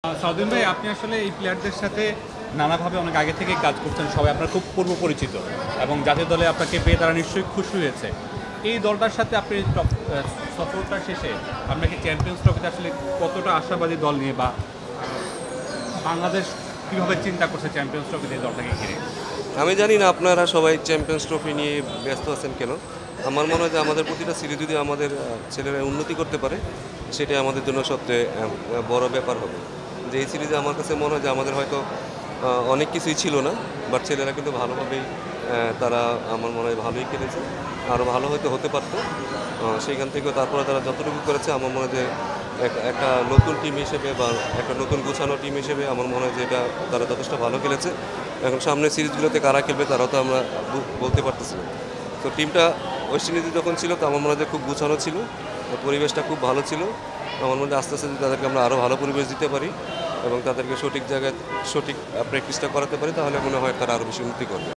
সাউদিন ভাই, আপনি আসলে এই প্লেয়ারদের সাথে নানাভাবে অনেক আগে থেকে কাজ করছেন, সবাই আপনার খুব পূর্ব পরিচিত এবং জাতীয় দলে আপনাকে পেয়ে তারা নিশ্চয়ই খুশি হয়েছে। এই দলটার সাথে আপনি সফরটা শেষে আপনাকে চ্যাম্পিয়ন্স ট্রফিতে আসলে কতটা আশাবাদী দল নিয়ে বা বাংলাদেশ কীভাবে চিন্তা করছে চ্যাম্পিয়ন্স ট্রফিতে এই দলটাকে ঘিরে? আমি জানি না আপনারা সবাই চ্যাম্পিয়ন্স ট্রফি নিয়ে ব্যস্ত আছেন কেন। আমার মনে হয় যে আমাদের প্রতিটা সিরিজ যদি আমাদের ছেলেরা উন্নতি করতে পারে, সেটাই আমাদের জন্য সবচেয়ে বড় ব্যাপার হবে। যে এই সিরিজে আমার কাছে মনে হয় যে আমাদের হয়তো অনেক কিছুই ছিল না, বাট ছেলেরা কিন্তু ভালোভাবেই তারা আমার মনে হয় ভালোই খেলেছে, আরও ভালো হয়তো হতে পারতো। সেইখান থেকেও তারপরে তারা যতটুকু করেছে আমার মনে হয় যে একটা নতুন টিম হিসেবে বা একটা নতুন গোছানো টিম হিসেবে আমার মনে হয় যে এটা তারা যথেষ্ট ভালো খেলেছে। এখন সামনের সিরিজগুলোতে কারা খেলবে তারাও তো আমরা বলতে পারতেছি না। তো টিমটা ওয়েস্ট ইন্ডিজে যখন ছিল তো আমার মনে হয় যে খুব গোছানো ছিল, পরিবেশটা খুব ভালো ছিল। আমার মনে হয় আস্তে আস্তে যদি তাদেরকে আমরা আরও ভালো পরিবেশ দিতে পারি এবং তাদেরকে সঠিক জায়গায় সঠিক প্র্যাকটিসটা করাতে পারি, তাহলে মনে হয় তারা আরও বেশি উন্নতি করবে।